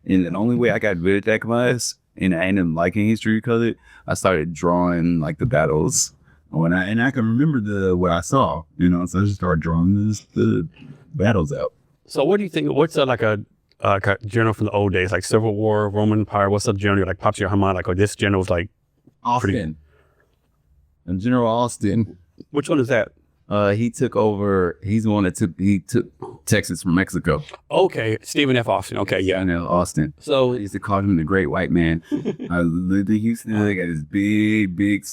And the only way I got good at that class, and I ended up liking history because of it, I started drawing like the battles. And I can remember what I saw, so I just started drawing the battles out. So what do you think? What's like a general from the old days, like Civil War, Roman Empire? What's the general like pops in your mind? Like, oh, this general was like Austin. And General Austin. Which one is that? He took over. He's the one that took Texas from Mexico. Okay, Stephen F. Austin. Okay, yeah, Austin. So they used to call him the Great White Man. I lived in Houston. They got this big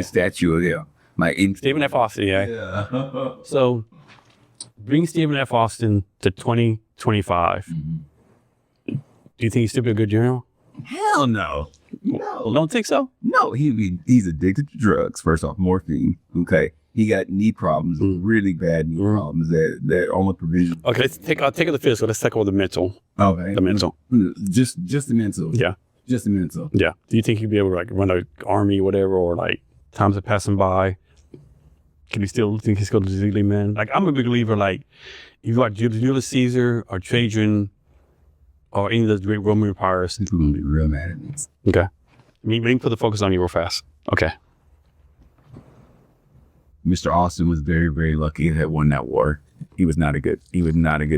statue of him. Like Stephen F. Austin. Yeah. So bring Stephen F. Austin to 2025. Mm-hmm. Do you think he's still be a good general? Hell no. No. Don't think so? No, he's addicted to drugs. First off, morphine. Okay. He got knee problems, really bad knee problems that almost provision. Okay, let's take out the physical. Let's take over the mental. Okay. The mental. Just the mental. Yeah. Just the mental. Yeah. Do you think he'd be able to like run an army, whatever, or like times are passing by? Can you still think he's going to legally man? Like, I'm a big believer, like, you got Julius Caesar or Trajan or any of the great Roman empires. People going to be real mad at this. Okay. We can put the focus on you real fast. Okay. Mr. Austin was very, very lucky that won that war. He was not a good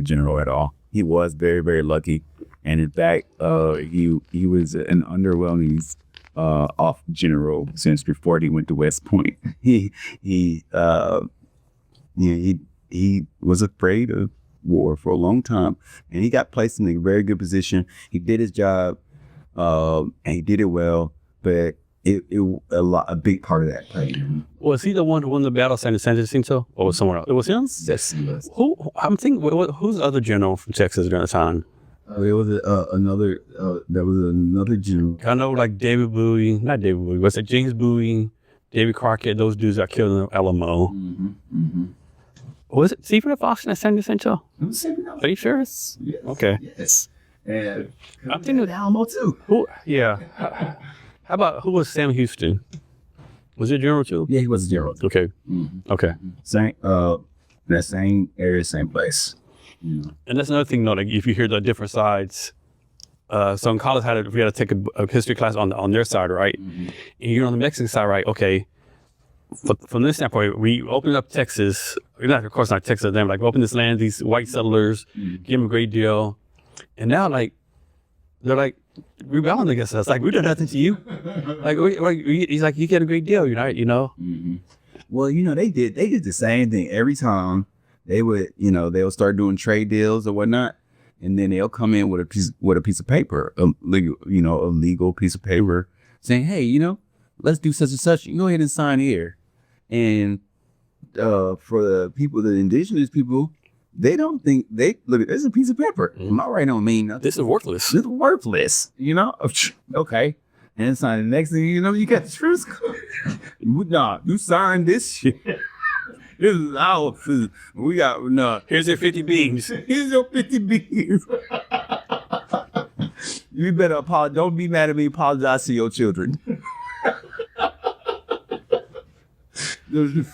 general at all. He was very, very lucky. And in fact, he was an underwhelming off general since before he went to West Point. He was afraid of war for a long time, and he got placed in a very good position. He did his job, and he did it well, but a big part of that played him. Was he the one who won the battle of San Jacinto, or was someone else? It was him? Yes, he was. I'm thinking, who's the other general from Texas during the time? There was another general. I know, like David Bowie, not David Bowie, was it James Bowie, David Crockett? Those dudes got killed in the Alamo. Mm-hmm, mm-hmm. Was it Stephen F. Austin at San Jacinto? It was Stephen F. Are you sure? Yes. Okay. Yes. And I'm thinking the Alamo too. Yeah. How about who was Sam Houston? Was he a general too? Yeah, he was a general. Okay. Mm-hmm. Okay. Same. That same area, same place. Yeah. And that's another thing, though. Like if you hear the different sides. So in college, we had to take a history class on their side, right? Mm-hmm. And you're on the Mexican side, right? Okay. From this standpoint, we opened up Texas. Of course, not Texas. Them like open this land, these white settlers, give them a great deal, and now like they're like rebelling against us. Like we did nothing to you. Like he's like, you get a great deal, you know. Mm-hmm. Well, they did the same thing every time. They would, they'll start doing trade deals or whatnot, and then they'll come in with a piece of paper, a legal piece of paper, saying, hey, let's do such and such. You can go ahead and sign here. And for the people, the indigenous people, they don't think look at this is a piece of paper. My right don't mean nothing. This is worthless. This is worthless. Okay. And it's not the next thing you got the truth. Nah, you signed this shit. This is our food. We got Here's your 50 beans. Here's your 50 beans. You better apologize. Don't be mad at me. Apologize to your children.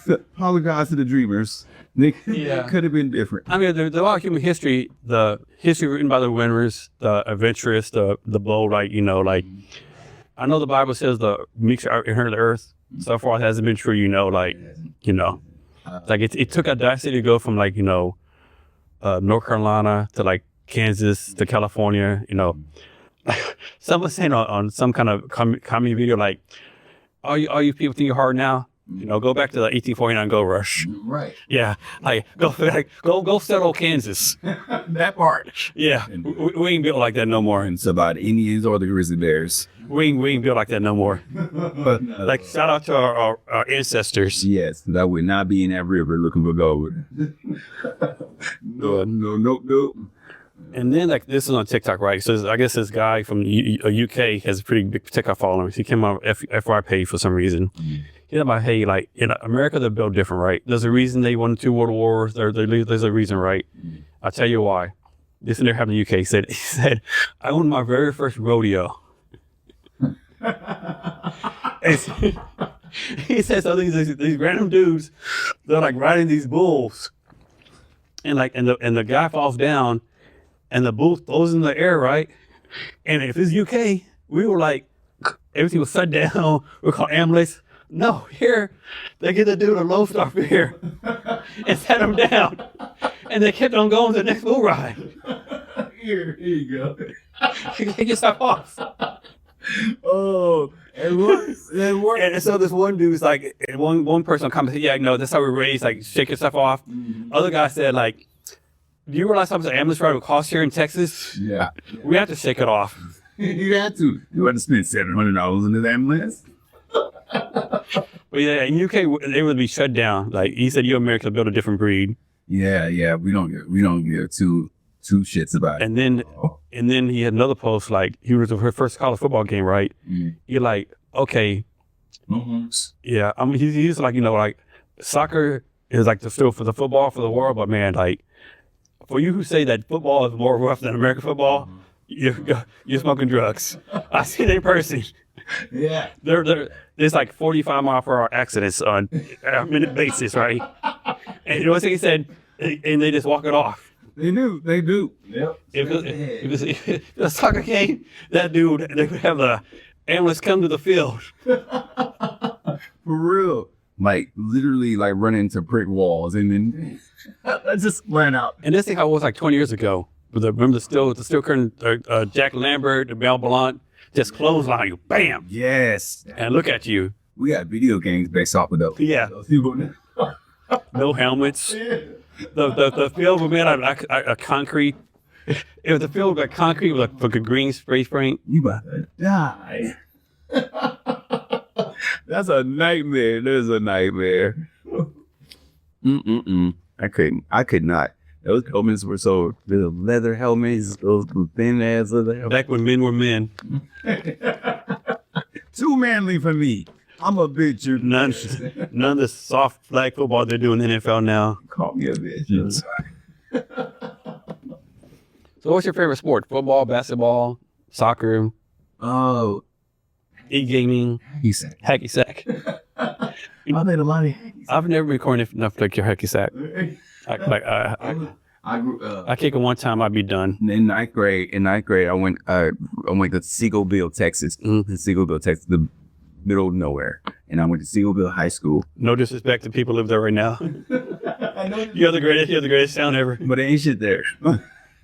Apologize to the dreamers. They could have been different. I mean, the lot of human history, the history written by the winners, the adventurous, the bold, like, I know the Bible says the meek shall inherit the earth. So far, it hasn't been true, like it took audacity to go from like, North Carolina to like Kansas to California, Someone was saying on some kind of comedy video, like, all you people think you're hard now? Go back to the 1849 gold rush. Right. Yeah. Like, go settle Kansas. That part. Yeah. We ain't built like that no more. It's about Indians or the grizzly bears. We ain't built like that no more. But like, shout out to our ancestors. Yes. That would not be in that river looking for gold. No. And then like this is on TikTok, right? So I guess this guy from UK has a pretty big TikTok following. He came on FY page for some reason. He's about, hey, like in America they're built different, right? There's a reason they won 2 world wars. There's a reason, right? I'll tell you why. This in there happened in the UK. He said, I owned my very first rodeo. He said, so these random dudes, they're like riding these bulls, and the guy falls down. And the bull throws in the air, right? And if it's UK, we were like, everything was shut down. We called ambulance. No, here, they get the dude a Lone Star beer and sat him down. And they kept on going to the next bull ride. Here you go. He just stopped off. Oh, it works. It works. And so this one dude's like, one person commented, yeah, no, that's how we raise, like, shake your stuff off. Other guy said, like, do you realize how much an ambulance ride would cost here in Texas? Yeah. We have to shake it off. You had to. You had to spend $700 in the ambulance. But yeah, in UK, they would be shut down. Like, he said, you Americans build a different breed. Yeah. We don't get two shits about it. And then he had another post, like, he was her first college football game, right? You're like, okay. Yeah, I mean, he's like, you know, like, soccer is like still for the football for the world, but man, like, for you who say that football is more rough than American football, you're smoking drugs. I see it in person. Yeah. There's like 45-mile-per-hour accidents on a minute basis, right? And you know what he said? And they just walk it off. They do. Yep. If it's a soccer game, that dude, they could have the ambulance come to the field. For real. Like, literally, like, running into brick walls and then just ran out. And this thing how it was like 20 years ago. Remember the steel curtain, Jack Lambert, the Mel Blanc, just clothesline you, bam. Yes. And look at you. We got video games based off of those. Yeah. Those people. No helmets. Yeah. The field was made out of concrete. It was the field like concrete with like a green spray paint. You about to die. That's a nightmare. There's a nightmare. I could not. Those helmets were so, the leather helmets, those thin ass leather helmets. Back when men were men. Too manly for me. I'm a bitch. None of the soft flag football they're doing in the NFL now. Call me a bitch. So what's your favorite sport? Football, basketball, soccer, Oh, e-gaming, he said. hacky sack. I made a lot of I've never been corny enough to kill hacky sack. I grew up. I kick it one time, I'd be done. In ninth grade, I went to Seagoville, Texas. Seagoville, Texas, the middle of nowhere. And I went to Seagoville High School. No disrespect to people who live there right now. You're the greatest town ever. But there ain't shit there.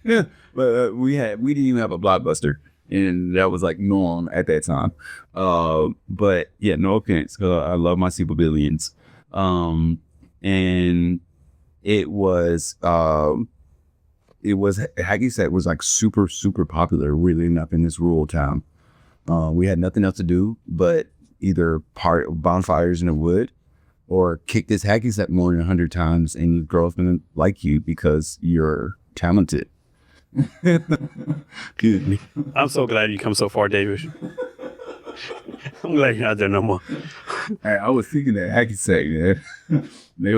Yeah. But we didn't even have a Blockbuster. And that was like norm at that time. But yeah, no offense. I love my Seagovillians. And it was hacky sack was like super, super popular, really enough in this rural town. We had nothing else to do but either part bonfires in the wood or kick this hacky sack more than 100 times, and your girl's gonna like you because you're talented. I'm so glad you come so far, David. I'm glad you're not there no more. Hey, I was thinking that hacky sack, man. Hey,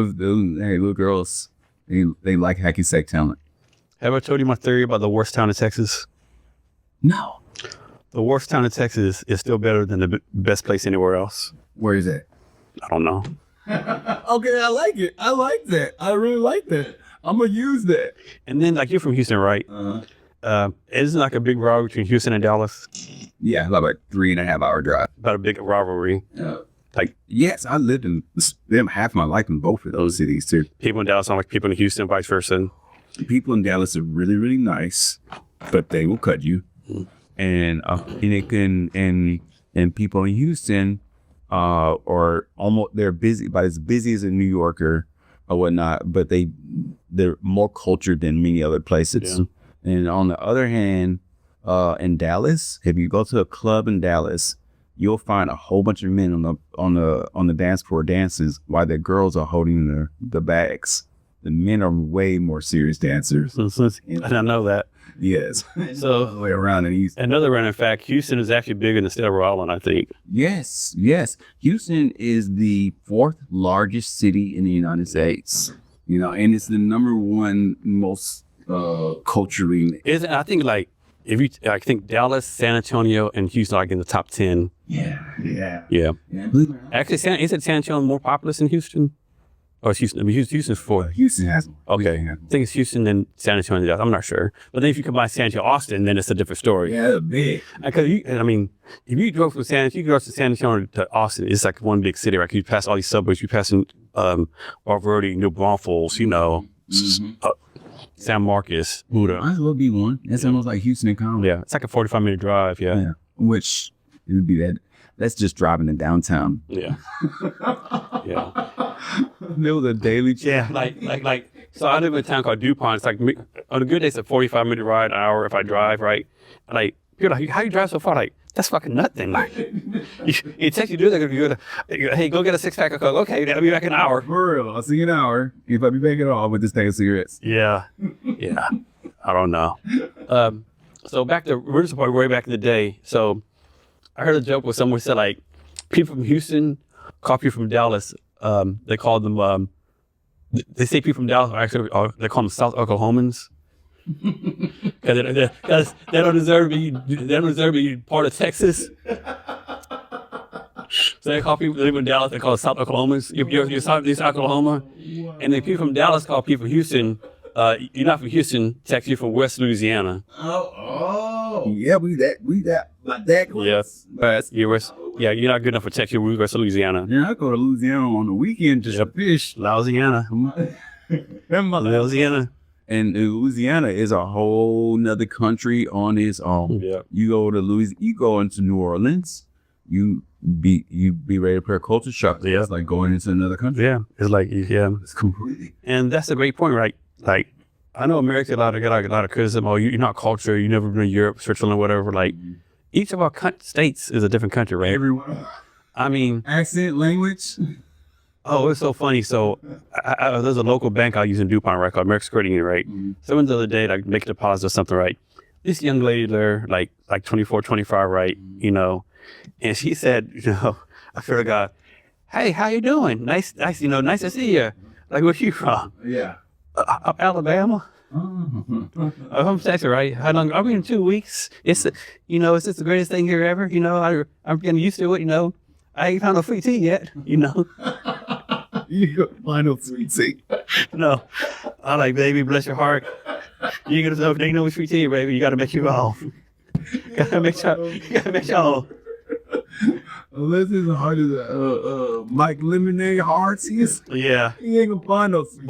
little girls, they like hacky sack talent. Have I told you my theory about the worst town in Texas? No. The worst town in Texas is still better than the best place anywhere else. Where is that? I don't know. Okay, I like it. I like that. I really like that. I'm gonna use that. And then, like, you're from Houston, right? Isn't like a big rivalry between Houston and Dallas? Yeah, about a 3.5 hour drive. About a big rivalry. Like, yes, I lived in them half my life in both of those cities too. people in Dallas aren't like people in Houston, vice versa. People in Dallas are really, really nice, but they will cut you. And it can, and people in Houston are almost, they're busy, about as busy as a New Yorker or whatnot, but they're more cultured than many other places. Yeah. And on the other hand, in Dallas, if you go to a club in Dallas, you'll find a whole bunch of men on the dance floor dances while the girls are holding the bags. The men are way more serious dancers. And I know that. Yes. So all the way around in Houston. Another random fact, Houston is actually bigger than the state of Rhode Island, I think. Yes. Houston is the 4th largest city in the United States. You know, and it's the number 1 most culturally. I think like I think Dallas, San Antonio, and Houston are like in the top 10. Yeah. Actually, isn't San Antonio more populous than Houston? Or it's Houston. I mean, Houston's 4. Houston has one. Okay. Houston has I think it's Houston and San Antonio. I'm not sure. But then if you combine San Antonio, Austin, then it's a different story. Yeah, they're big. Because I mean, if you drove from San Antonio to Austin, it's like one big city, right? You pass all these suburbs. You pass in Valverde, New Braunfels, you know, San Marcos, Buda. Might as well be one. That's almost like Houston and Conway. Yeah, it's like a 45-minute drive. Yeah. Which it would be that. That's just driving in downtown. Yeah. Yeah. There was a daily Yeah, like. So I live in a town called DuPont. It's like on a good day, it's a 45-minute ride, an hour if I drive, right? And like people are like, how you drive so far? Like that's fucking nothing. Like it takes you to do that. You go to, hey, go get a 6-pack of Coke. Okay, I'll be back in an hour. For real, I'll see you in an hour. If I be back at all with this thing of cigarettes. Yeah. I don't know. So we're just way back in the day. So I heard a joke where someone said like people from Houston call people from Dallas. They call them. They say people from Dallas are actually they call them South Oklahomans because they don't deserve to be part of Texas. So they call people that live in Dallas. They call it South Oklahomans. You're South Oklahoma, and then people from Dallas call people from Houston. You're not from Houston, Texas. You're from West Louisiana. Yeah, we that like that close. Yeah, But you're not good enough for Texas. You're West Louisiana. yeah, I go to Louisiana on the weekend just to fish. Louisiana. Louisiana. And Louisiana is a whole nother country on its own. Yeah. You go to you go into New Orleans, you be ready for a culture shock. Yeah. It's like going into another country. Yeah, it's like It's completely. and that's a great point, right? Like, I know America get a lot of criticism. Oh, you're not culture. You never been to Europe, Switzerland, whatever. Like, each of our states is a different country, right? Everyone. I mean, Accent, language. oh, it's so funny. So, there's a local bank I use in DuPont, right, called American Security Union, right? Someone the other day, like, make a deposit or something, right? This young lady there, like 24, 25, right? You know, and she said, you know, I swear to God, hey, how you doing? Nice, nice to see you. Like, where you from? Yeah. Alabama. I'm Texas, right? How long? I'll be in 2 weeks. It's just the greatest thing here ever. You know, I'm getting used to it. You know, I ain't found no free tea yet. You know, You go find no sweet tea. no. I like, baby, bless your heart. You ain't gonna know no free tea, baby. You got to make your own. gotta make your own. Unless it's as hard as Mike Lemonade Hearts is, Yeah. he ain't gonna find no sweet